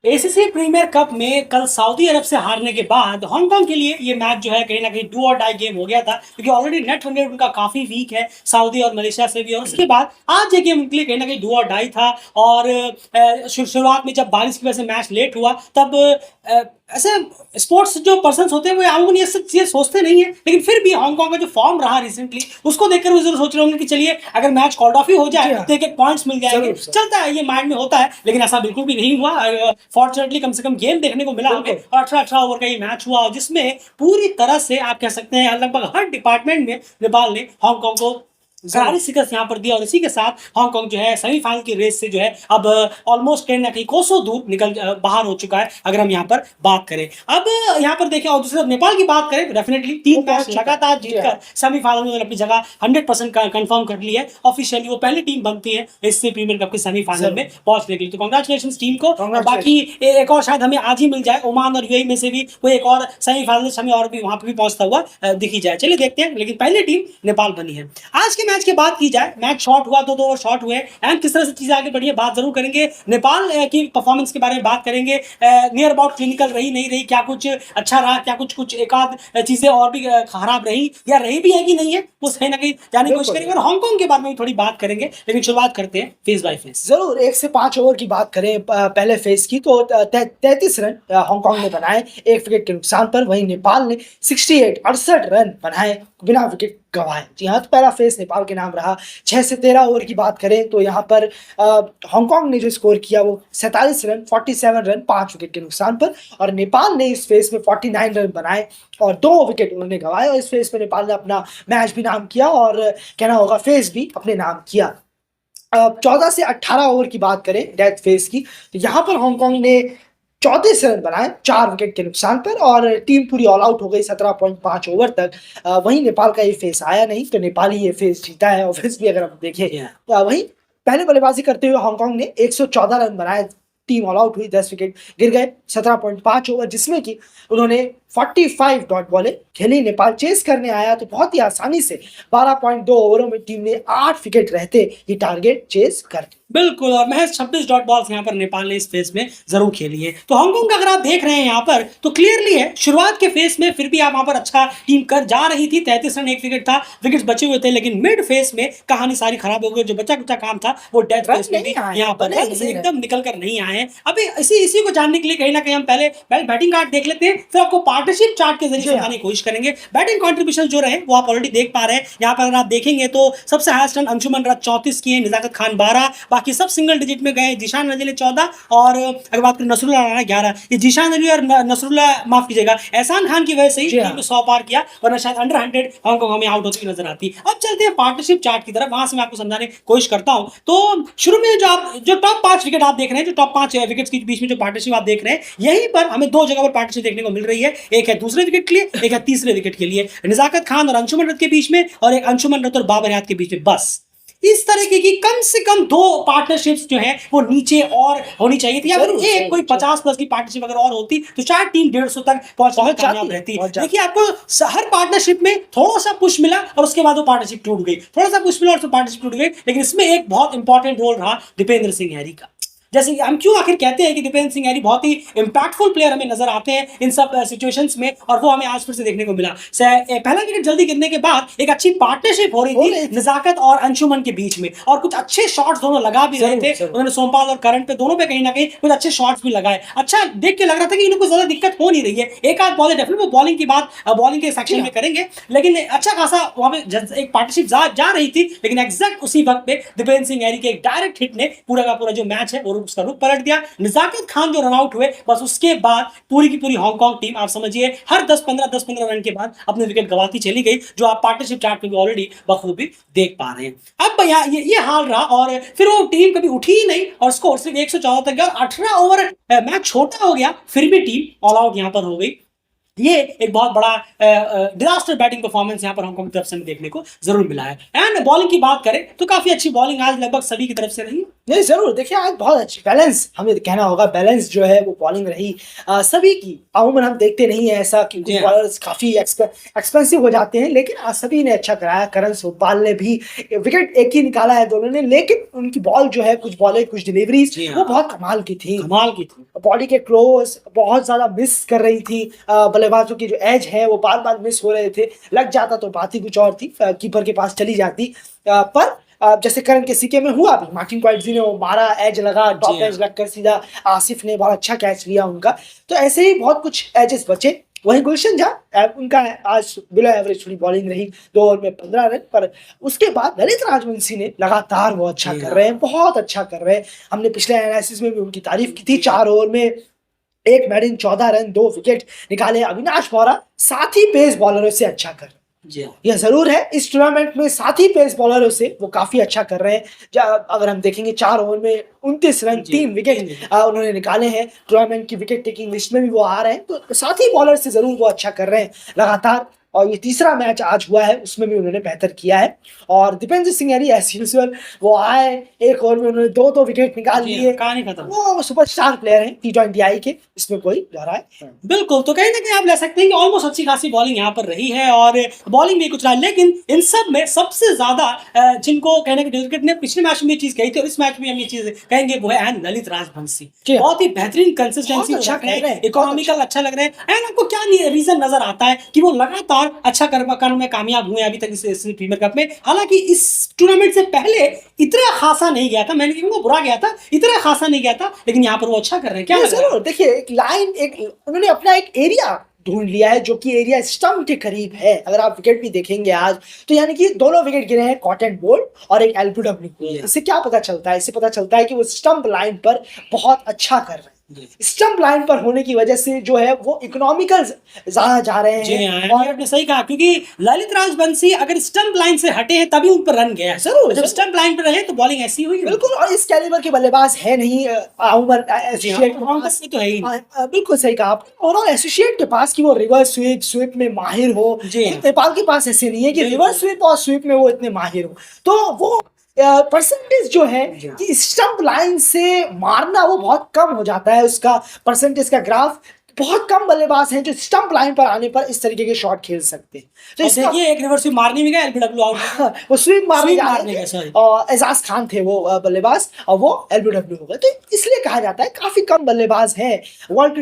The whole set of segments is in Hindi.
एसीसी प्रीमियर कप में कल सऊदी अरब से हारने के बाद हांगकांग के लिए ये मैच जो है कहीं ना कहीं डू और डाई गेम हो गया था, क्योंकि ऑलरेडी नेट रन रेट उनका काफी वीक है सऊदी और मलेशिया से भी। और उसके बाद आज ये गेम उनके लिए कहीं ना कहीं डू और डाई था। और शुरुआत में जब बारिश की वजह से मैच लेट हुआ तब ऐसे स्पोर्ट्स जो पर्सन होते हैं वो आमून ये सब चीजें सोचते नहीं है, लेकिन फिर भी हांगकांग का जो फॉर्म रहा रिसेंटली उसको देखकर वो जरूर सोच रहे होंगे कि चलिए अगर मैच कॉल्ड ऑफ ही हो जाए तो एक एक पॉइंट्स मिल जाएंगे, चलता है, ये माइंड में होता है। लेकिन ऐसा बिल्कुल भी नहीं हुआ। फॉर्चुनेटली कम से कम गेम देखने को मिला हमें, और 18-18 ओवर का ये मैच हुआ जिसमें पूरी तरह से आप कह सकते हैं लगभग हर डिपार्टमेंट में नेपाल ने हांगकांग को करारी शिकस्त यहाँ पर दिया। और इसी के साथ हांगकांग जो है सेमीफाइनल की रेस से जो है अब ऑलमोस्ट कहीं ना कहीं कोसों दूर निकल बाहर हो चुका है, अगर हम यहाँ पर बात करें। अब यहाँ पर देखें और दूसरी तरफ नेपाल की बात करें, डेफिनेटली 3 मैच लगातार जीतकर सेमीफाइनल में अपनी जगह 100% कंफर्म कर ली है। ऑफिशियली वो पहली टीम बनती है इससे प्रीमियर कप के सेमीफाइनल में पहुंचने के लिए। तो कांग्रेचुलेशन टीम को। बाकी एक और शायद हमें आज ही मिल जाए, ओमान और यूएई में से भी कोई एक और सेमीफाइनल हमें और भी वहां पर भी पहुंचता हुआ दिखी जाए। चलिए देखते हैं, लेकिन पहली टीम नेपाल बनी है। आज के मैच की बात की जाए, मैच शॉर्ट हुआ, 2-2 ओवर शॉर्ट हुए एंड किस तरह से चीजें आगे बढ़ी है बात जरूर करेंगे। नेपाल की परफॉर्मेंस के बारे में बात करेंगे, नियर अबाउट क्लिनिकल रही नहीं रही, क्या कुछ अच्छा रहा, क्या कुछ कुछ एक आध चीजें और भी खराब रही या रही भी है कि नहीं है, वो कहीं ना कहीं जानने की कोशिश करेंगे। और हांगकांग के बारे में भी थोड़ी बात करेंगे, लेकिन शुरुआत करते हैं फेस बाय फेस। जरूर 1 से 5 ओवर की बात करें पहले फेज की तो 33 रन हांगकांग ने बनाए 1 विकेट के नुकसान पर। वहीं नेपाल ने 68 रन बनाए बिना विकेट गंवाए। जी हाँ, तो पहला फेज नेपाल के नाम रहा। 6 से 13 ओवर की बात करें तो यहाँ पर हांगकांग ने जो स्कोर किया वो 47 रन 47 रन 5 विकेट के नुकसान पर। और नेपाल ने इस फेज में 49 रन बनाए और 2 विकेट उन्होंने गंवाए। और इस फेज में नेपाल ने अपना मैच भी नाम किया और कहना होगा फेज भी अपने नाम किया। 14 से 18 ओवर की बात करें डेथ फेज की तो यहाँ पर हांगकांग ने 34 रन बनाए 4 विकेट के नुकसान पर और टीम पूरी ऑल आउट हो गई 17.5 ओवर तक। वहीं नेपाल का ये फेस आया नहीं तो नेपाल ही ये फेस जीता है। ऑफिस भी अगर हम देखें वहीं पहले बल्लेबाजी करते हुए हांगकांग ने 114 रन बनाए, टीम ऑल आउट हुई, 10 विकेट गिर गए 17.5 ओवर, जिसमें कि उन्होंने 45 डॉट बॉलें खेली। नेपाल चेस करने आया तो बहुत ही आसानी से 12.2 ओवरों में टीम ने 8 विकेट रहते ये टारगेट चेस कर दी। बिल्कुल, और महज 26 डॉट बॉल्स यहाँ पर नेपाल ने इस फेज में जरूर खेली है। तो हांगकांग का अगर आप देख रहे हैं यहाँ पर तो क्लियरली है शुरुआत के फेज में फिर भी आप वहां पर अच्छा टीम कर जा रही थी। 33 रन 1 विकेट था, विकेट बचे हुए थे, लेकिन मिड फेज में कहानी सारी खराब हो गई। जो बचा कुचा काम था वो डेथ फेज में भी यहाँ पर एकदम निकल कर नहीं आए। अभी इसी को जानने के लिए कहीं ना कहीं हम पहले बैटिंग कार्ड देख लेते हैं, फिर आपको पार्टनरशिप चार्ट के जरिए समझाने की कोशिश करेंगे। बैटिंग कॉन्ट्रीब्यूशन जो रहे वो आप ऑलरेडी देख पा रहे हैं। यहाँ पर अगर आप देखेंगे तो सबसे हाईएस्ट रन अंशुमन रथ 34 किए, निजाकत खान 12, बाकी सब सिंगल डिजिट में गए। जीशान अली ने 14 और अगर बात करें नसरुल्लाह राणा 11। ये जीशान अली और नसरुल्लाह, माफ कीजिएगा, एहसान खान की वजह से ही टीम 100 पार किया, वरना शायद अंडर 100 हांगकांग हमें आउट होती नजर आती। अब चलते हैं पार्टनरशिप चार्ट की तरफ, वहां से मैं आपको समझाने की कोशिश करता हूं। तो शुरू में जो टॉप 5 विकेट आप देख रहे हैं, जो टॉप 5 विकेट्स के बीच में जो पार्टनरशिप आप देख रहे हैं, यहीं पर हमें 2 जगह पर पार्टनरशिप देखने को मिल रही है। एक है दूसरे विकेट के लिए, एक है तीसरे विकेट के लिए, निजाकत खान और अंशुमन रथ के बीच में, और एक अंशुमन रथ और बाबर याद के बीच में। बस इस तरीके की कम से कम 2 पार्टनरशिप्स जो है वो नीचे और होनी चाहिए थी। अगर एक कोई 50 प्लस की पार्टनरशिप अगर और होती तो शायद टीम 150 तक पहुंचने कामयाब रहती। देखिए आपको हर पार्टनरशिप में थोड़ा सा पुश मिला और उसके बाद वो पार्टनरशिप टूट गई, थोड़ा सा पुश मिला और पार्टनरशिप टूट गई। लेकिन इसमें एक बहुत इंपॉर्टेंट रोल रहा दीपेंद्र सिंह हैरी का। जैसे हम क्यों आखिर कहते हैं कि दीपेंद्र सिंह हैरी बहुत ही इंपैक्टफुल प्लेयर हमें नजर आते हैं इन सब सिचुएशंस में, और वो हमें आज फिर से देखने को मिला। पहला विकेट जल्दी गिरने के बाद एक अच्छी पार्टनरशिप हो रही थी निजाकत और अंशुमन के बीच में, और कुछ अच्छे शॉट्स दोनों लगा भी रहे थे। उन्होंने सोमपाल और करंट पे दोनों पे कहीं ना कहीं कुछ अच्छे शॉट्स भी लगाए। अच्छा देख के लग रहा था कि इनको ज्यादा दिक्कत हो नहीं रही है। एक आध बॉल डेफिनेटली वो बॉलिंग की बात बॉलिंग के सेक्शन में करेंगे, लेकिन अच्छा खासा वहां पे एक पार्टनरशिप जा रही थी। लेकिन एग्जैक्ट उसी वक्त पे दीपेंद्र सिंह हैरी के एक डायरेक्ट हिट ने पूरा का पूरा जो मैच है वो उसका रुख पलट दिया। निजाकत खान जो रन आउट हुए, बस उसके बाद पूरी की पूरी हांगकांग टीम आप समझिए हर 10-15 रन के बाद अपने विकेट गंवाती चली गई, जो आप पार्टनरशिप चार्ट पे भी ऑलरेडी बखूबी देख पा रहे हैं। अब भैया ये हाल रहा और फिर वो टीम कभी उठी ही नहीं और स्कोर सिर्फ 114 तक गया। 18 ओवर मैच छोटा हो गया, फिर भी टीम ऑल आउट यहां पर हो गई। ये एक बहुत बड़ा डिजास्टर बैटिंग परफॉर्मेंस यहां पर हांगकांग की तरफ से देखने को जरूर मिला है। एंड बॉलिंग की बात करें तो काफी अच्छी बॉलिंग आज लगभग सभी की तरफ से रही। नहीं जरूर देखिए आज बहुत अच्छी बैलेंस हमें कहना होगा बैलेंस जो है वो बॉलिंग रही सभी की अमूमन हम देखते नहीं है ऐसा कि जी हाँ। बॉलर्स काफी एक्सपेंसिव हो जाते हैं लेकिन आज सभी ने अच्छा कराया करण सोपाल ने भी विकेट एक ही निकाला है दोनों ने लेकिन उनकी बॉल जो है कुछ बॉलें कुछ डिलीवरीज जी वो हाँ। बहुत कमाल की थी कमाल की थी। बॉडी के क्लोज बहुत ज्यादा मिस कर रही थी बल्लेबाजों की जो एज है वो बार बार मिस हो रहे थे लग जाता तो बात ही कुछ और थी कीपर के पास चली जाती पर जैसे करण के सिक्के में हुआ भी मार्टिन क्वाइटजी ने वो मारा एज लगा टॉप जी हाँ। एज लगकर सीधा आसिफ ने बहुत अच्छा कैच लिया उनका तो ऐसे ही बहुत कुछ एजेस बचे वही गुलशन झा उनका आज बिलो एवरेज थोड़ी बॉलिंग रही 2 ओवर में 15 रन पर उसके बाद ललित राजवंशी ने लगातार वो अच्छा जी कर हाँ। रहे हैं बहुत अच्छा कर रहे हैं हमने पिछले एनालिसिस में भी उनकी तारीफ की थी 4 ओवर में 1 मेडिन 14 रन 2 विकेट निकाले अविनाश बोरा साथ ही पेस बॉलरों से अच्छा कर रहे हैं जी हाँ। यह जरूर है इस टूर्नामेंट में साथ ही पेस बॉलरों से वो काफी अच्छा कर रहे हैं अगर हम देखेंगे 4 ओवर में 29 रन जी, 3 विकेट 3 विकेट। उन्होंने निकाले हैं टूर्नामेंट की विकेट टेकिंग लिस्ट में भी वो आ रहे हैं तो साथ ही बॉलर से जरूर वो अच्छा कर रहे हैं लगातार और ये तीसरा मैच आज हुआ है उसमें भी उन्होंने बेहतर किया है और दीपेंद्र सिंह यारी एज यूजुअल वो आए 1 ओवर में उन्होंने 2 विकेट निकाल जी लिए हाँ, कहानी खत्म। वो सुपरस्टार प्लेयर हैं T20 आई के इसमें कोई दोहराए बिल्कुल, तो कहीं न कहीं आप ले सकते हैं कि ऑलमोस्ट अच्छी खासी बॉलिंग यहाँ पर रही है और बॉलिंग भी कुछ रहा है, लेकिन इन सब में सबसे ज़्यादा जिनको कहने की क्रिकेट ने पिछले मैच में ये चीज़ कही थी और इस मैच में हम ये चीज़ कहेंगे वो है ललित राजवंशी। जी हाँ। बहुत ही बेहतरीन कंसिस्टेंसी बहुत अच्छा रख रहे कर रहे हैं, हैं, इकोनॉमिकल अच्छा लग रहे हैं एंड आपको क्या रीज़न नज़र आता है कि वो लगातार अच्छा करने में कामयाब हुए अभी तक इस प्रीमियर कप में। हालाँकि इस टूर्नामेंट से पहले इतना खासा नहीं गया था, मैंने नहीं कहूँगा बुरा गया था, इतना खासा नहीं गया था, लेकिन यहाँ पर वो अच्छा कर रहे हैं। क्या नहीं, लग रहा है? जरूर देखिए एक लाइन एक उन्होंने अपना एक एरिया ढूंढ लिया है जो कि एरिया स्टंप के करीब है अगर आप विकेट भी देखेंगे आज तो यानी कि दोनों विकेट गिरे हैं कॉटन बोल्ट और एक एलबीडब्ल्यू Yeah. इससे क्या पता चलता है इससे पता चलता है कि वो स्टंप लाइन पर बहुत अच्छा कर रहे हैं स्टंप लाइन पर होने की वजह से जो है वो इकोनॉमिकल ज्यादा जा रहे जी हैं हाँ, ये आपने सही कहा क्योंकि ललित राजवंशी अगर स्टंप लाइन से हटे हैं तभी उन पर रन गया है। जरूर, जब जरूर। स्टंप लाइन पर रहे तो बॉलिंग ऐसी हुई। बिल्कुल और इस कैलिबर के बल्लेबाज है नहीं उमर जी हाँ, कांग्रेस में तो है ही नहीं। बिल्कुल सही कहा आपने और एसोसिएट के पास कि वो रिवर्स स्वीप स्वीप में माहिर हो जी हाँ। नेपाल के पास ऐसे नहीं है कि बिल्कुल। रिवर्स स्वीप और स्वीप में वो इतने माहिर हो तो वो परसेंटेज जो है जी हाँ। कि स्टंप लाइन से मारना वो बहुत कम हो जाता है उसका परसेंटेज का ग्राफ बहुत कम बल्लेबाज हैं जो स्टंप लाइन पर आने पर इस तरीके के शॉट खेल सकते हैं तो और इसका देखिए एक रिवर्स स्वीप मारने भी गया एलबीडब्ल्यू आउट। वो स्वीप मारने स्वीप जा मारने रहे गए, थे sorry। और एजाज खान थे वो बल्लेबाज और वो एलबीडब्ल्यू हो गए तो इसलिए कहा जाता है काफी कम बल्लेबाज हैं वर्ल्ड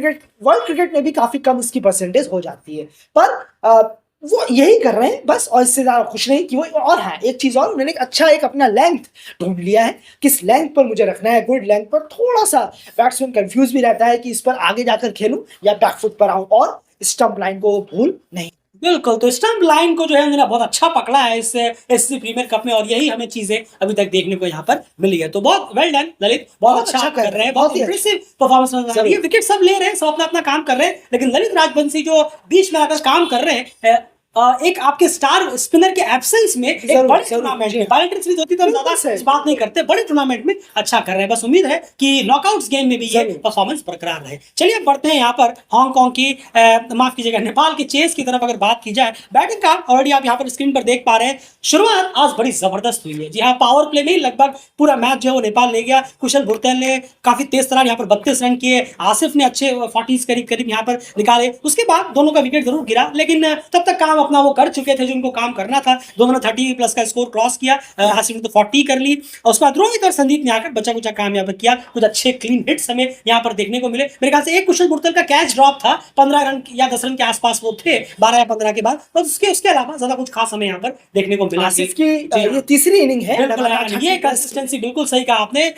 क्रिकेट में भी काफी कम इसकी परसेंटेज हो जाती है पर वो यही कर रहे हैं बस और इससे ज्यादा खुश नहीं कि वो और है एक चीज और उन्होंने एक अपना लेंथ ढूंढ लिया है किस लेंथ पर मुझे रखना है गुड लेंथ पर थोड़ा सा बैट्समैन कंफ्यूज भी रहता है कि इस पर आगे जाकर खेलूं या बैकफुट पर आऊं और स्टंप लाइन को भूल नहीं बिल्कुल, तो स्टंप लाइन को जो है उन्होंने बहुत अच्छा पकड़ा है इस प्रीमियर कप में और यही हमें चीजें अभी तक देखने को यहाँ पर मिली है। तो बहुत वेल डन ललित, बहुत अच्छा कर रहे हैं, बहुत इंप्रेसिव परफॉर्मेंस नजर आ रही है। विकेट सब ले रहे हैं, सब अपना अपना काम कर रहे हैं, लेकिन ललित राजवंशी जो बीच में आकर काम कर रहे हैं एक आपके स्टार स्पिनर के एब्सेंस में एक बड़े टूर्नामेंट में बैलेंट्री सीरीज होती तो हम ज्यादा इस बात नहीं करते, बड़े टूर्नामेंट में अच्छा कर रहे हैं। बस उम्मीद है कि नॉकआउट्स गेम में भी ये परफॉर्मेंस बरकरार रहे। चलिए अब बढ़ते हैं यहाँ पर हांगकांग की माफ कीजिएगा नेपाल के चेस की तरफ अगर बात की जाए। बैटिंग का ऑलरेडी आप यहाँ पर स्क्रीन पर देख पा रहे हैं। शुरुआत आज बड़ी जबरदस्त हुई है। जी हाँ, पावर प्ले में ही लगभग पूरा मैच जो है वो नेपाल ले गया। कुशल भुरतेल ने काफी तेज तरह यहाँ पर 32 रन किए, आसिफ ने अच्छे 40 करीब करीब यहाँ पर निकाले। उसके बाद दोनों का विकेट जरूर गिरा, लेकिन तब तक काम अपना वो कर चुके थे जिनको काम करना था। दोनों ने 30 प्लस का स्कोर क्रॉस किया, आसिफ ने तो 40 कर ली और उसके बाद रोहित और संदीप ने आकर बचा कुचा काम यहाँ पर किया। कुछ अच्छे क्लीन हिट्स हमें यहाँ पर देखने को मिले। मेरे ख्याल से एक कुशल भुरतेल का कैच ड्रॉप था, 15 रन या 10 रन के आसपास वो थे 12 या 15 के बाद, बस उसके अलावा ज्यादा कुछ खास हमें यहाँ पर देखने को मिला। आसिफ की ये तीसरी इनिंग है। ये कंसिस्टेंसी बिल्कुल सही कहा आपने।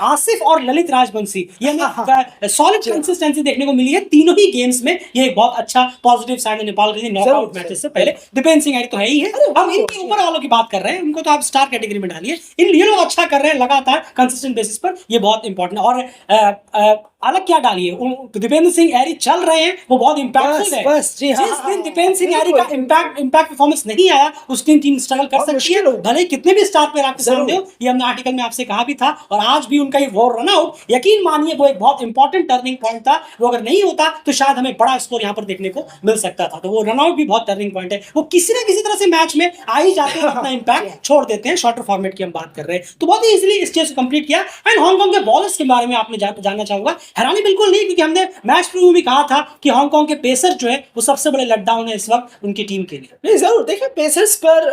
आसिफ और ललित राजवंशी ये सॉलिड कंसिस्टेंसी देखने को मिली है तीनों ही गेम्स में। ये एक बहुत अच्छा पॉजिटिव साइन है नेपाल के लिए नॉकआउट मैचेस से पहले। दीपेंद्र सिंह तो है ही है, हम इनके ऊपर वालों की बात कर रहे हैं, उनको तो आप स्टार कैटेगरी में डालिए। ये लोग अच्छा कर रहे हैं लगातार कंसिस्टेंट बेसिस पर, ये बहुत इंपॉर्टेंट है। और अलग क्या डालिए, दीपेंद्र सिंह एरी चल रहे हैं, वो बहुत इंपैक्टफुल है। बस जी हाँ, जिस दिन दीपेंद्र सिंह एरी बिल्कुल, का इम्पैक्ट परफॉर्मेंस नहीं आया, उस दिन टीम स्ट्रगल कर बहुत सकती मुश्किल है, होगी। भले ही कितने भी स्टार प्लेयर आपके जरूर। सामने हो। ये हमने आर्टिकल में आपसे कहा भी था, और आज भी उनका ये वो रन आउट, यकीन मानिए वो एक बहुत इंपॉर्टेंट टर्निंग पॉइंट था। वो अगर नहीं होता तो शायद हमें बड़ा स्कोर यहाँ पर देखने को मिल सकता था। तो वो रन आउट भी बहुत टर्निंग पॉइंट है। वो किसी ना किसी तरह से मैच में आ ही जाते हैं, अपना इंपैक्ट छोड़ देते हैं। शॉर्टर फॉर्मेट की हम बात कर रहे हैं, तो बहुत ही इजीली इस चीज को कंप्लीट किया। एंड हांगकांग के बॉलर्स के बारे में आपने जानना चाहूंगा, हैरानी बिल्कुल नहीं, क्योंकि हमने मैच प्रीव्यू में भी कहा था कि हांगकांग के पेसर जो है वो सबसे बड़े लेटडाउन है इस वक्त उनकी टीम के लिए। नहीं, जरूर देखिए, पेसर्स पर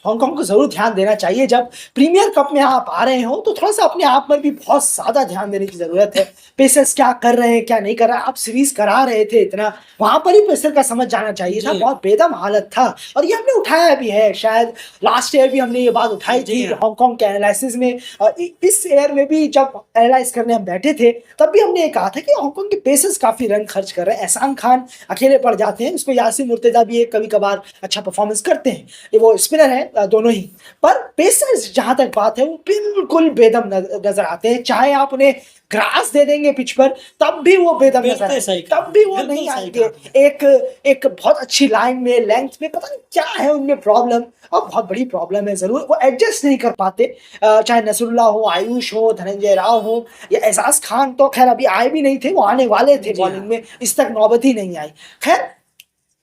हांगकांग को जरूर ध्यान देना चाहिए। जब प्रीमियर कप में आप आ रहे हो तो थोड़ा सा अपने आप पर भी बहुत ज्यादा ध्यान देने की जरूरत है। पेसर्स क्या कर रहे हैं, क्या नहीं कर रहे हैं। आप सीरीज करा रहे थे इतना, वहां पर ही पेसर का समझ जाना चाहिए था। जी। बहुत बेदम हालत था, और ये हमने उठाया भी है। शायद लास्ट ईयर भी हमने ये बात उठाई जी थी हाँ। हांगकांग के एनालिसिस में। इस ईयर में भी जब एनालाइज करने हम बैठे थे, तब भी हमने ये कहा था कि हांगकांग के पेसर्स काफी रन खर्च कर रहे हैं। एहसान खान अकेले पड़ जाते हैं, उस पर यासिर मुर्तजा भी कभी कभार अच्छा परफॉर्मेंस करते हैं। ये वो स्पिनर है दोनों ही, पर पेसर्स जहां तक बात है वो बिल्कुल बेदम नजर आते हैं। चाहे आप उन्हें ग्रास दे देंगे पिच पर, तब भी वो बेदम नजर बिल्कुल आएंगे, सही कहा, तब भी वो बिल्कुल नहीं सही आएंगे। कहा। एक बहुत अच्छी लाइन में, लेंथ में, पता नहीं क्या है उनमें प्रॉब्लम, और बहुत बड़ी प्रॉब्लम है। जरूर वो एडजस्ट नहीं कर पाते। चाहे नसरुल्लाह हो, आयुष हो, धनंजय राव हो, या एजाज खान तो खैर अभी आए भी नहीं थे, वो आने वाले थे जी बॉलिंग हाँ। में, इस तक नौबत ही नहीं आई। खैर,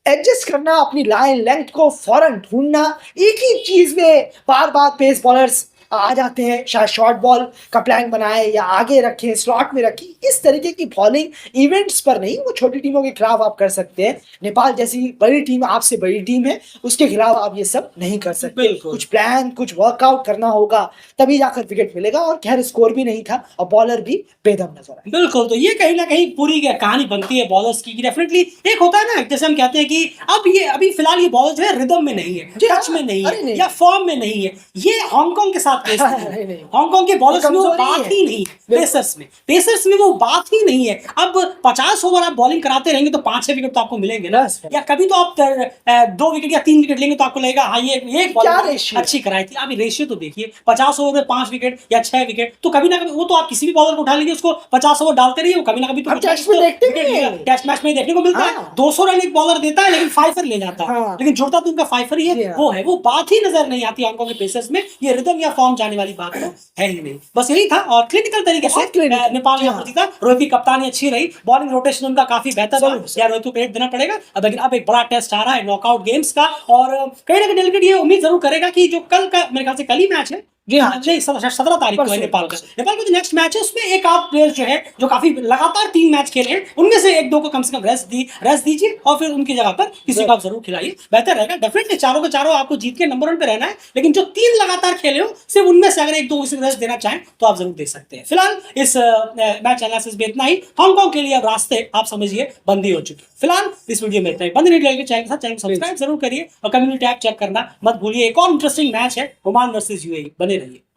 एडजस्ट करना अपनी लाइन लेंथ को, फौरन ढूंढना, एक ही चीज में बार बार पेस बॉलर्स आ जाते हैं। शायद शॉर्ट बॉल का प्लान बनाए, या आगे रखें, स्लॉट में रखें। इस तरीके की बॉलिंग इवेंट्स पर नहीं, वो छोटी टीमों के खिलाफ आप कर सकते हैं। नेपाल जैसी बड़ी टीम, आपसे बड़ी टीम है, उसके खिलाफ आप ये सब नहीं कर सकते। बिल्कुल। कुछ प्लान, कुछ वर्कआउट करना होगा, तभी जाकर विकेट मिलेगा। और खैर, स्कोर भी नहीं था, और बॉलर भी बेदम नजर आए। बिल्कुल, तो ये कहीं ना कहीं पूरी कहानी बनती है बॉलर्स की। डेफिनेटली एक होता है ना, जैसे हम कहते हैं कि अभी फिलहाल ये बॉलर जो है रिदम में नहीं है, जी हाँ, टच में नहीं अरे है, नहीं। या फॉर्म में नहीं है। ये हांगकांग के साथ केस नहीं नहीं, है। नहीं। हांगकांग के बॉलर्स में वो कमजोरी बात है। ही नहीं है। बिल्कुल। पेसर्स में वो बात ही नहीं है। अब 50 ओवर आप बॉलिंग कराते रहेंगे तो 5-6 विकेट तो आपको मिलेंगे ना। बस। या कभी तो आप 2 विकेट या 3 विकेट लेंगे तो आपको लगेगा हाँ ये एक क्या बॉलिंग रेशियो? अच्छी कराई थी। अभी रेशियो तो देखिए, 50 ओवर में 5 विकेट या 6 विकेट, तो कभी ना कभी वो तो आप किसी भी बॉलर को उठा लीजिए, उसको 50 ओवर डालते रहिए, वो कभी ना कभी तो हम कुछ ना टेस्ट कुछ में तो देखते विकेट भी लेगा। हैं। टेस्ट मैच में देखने को मिलता है, हाँ। 200 रन एक बॉलर देता है लेकिन फाइफर ले जाता है। हाँ। लेकिन जुड़ता तो उनका फाइफर ही जी है। हाँ। वो है, वो बात ही नजर नहीं आती हांगकांग के पेसर्स में। ये रिदम या फॉर्म जाने वाली बात तो है ही नहीं। बस यही था, और क्लिनिकल तरीके से बहुत clinical, नेपाल जी यहाँ हाँ। पर जीता। रोहित की कप्तानी अच्छी रही, बॉलिंग रोटेशन उनका काफी बेहतर रहा। जरूर। या रोहित को क्रेडिट देना पड़ेगा। अब लेकिन अब एक बड़ा टेस्ट आ रहा है नॉकआउट गेम्स का, और कहीं ना कहीं डेलीगेट ये उम्मीद जरूर करेगा कि जो कल का, मेरे ख्याल से कल ही मैच है, जी हाँ। नहीं 17 तारीख को है परसों, नेपाल का। परसों। नेपाल का जो नेक्स्ट मैच है उसमें एक आध प्लेयर जो है जो काफी लगातार 3 मैच खेले हैं, उनमें से 1-2 को कम से कम रेस्ट दीजिए, और फिर उनकी जगह पर किसी को आप जरूर खिलाइए, बेहतर रहेगा। डेफिनेटली चारों के चारों आपको जीत के नंबर 1 पे रहना है, लेकिन जो 3 लगातार खेले हो, सिर्फ उनमें से अगर 1-2 किसी को रेस्ट देना चाहें तो आप जरूर दे सकते हैं। फिलहाल इस मैच एनालिसिस में इतना ही। हांगकांग के लिए अब रास्ते आप समझिए बंदी हो चुके। फिलहाल इस वीडियो में इतना ही। बंदी नहीं चैनल के साथ चैनल सब्सक्राइब जरूर करिए, और कम्युनिटी ऐप चेक करना मत भूलिए। एक और इंटरेस्टिंग मैच है ओमान वर्सेस यूएई, बने रहिए।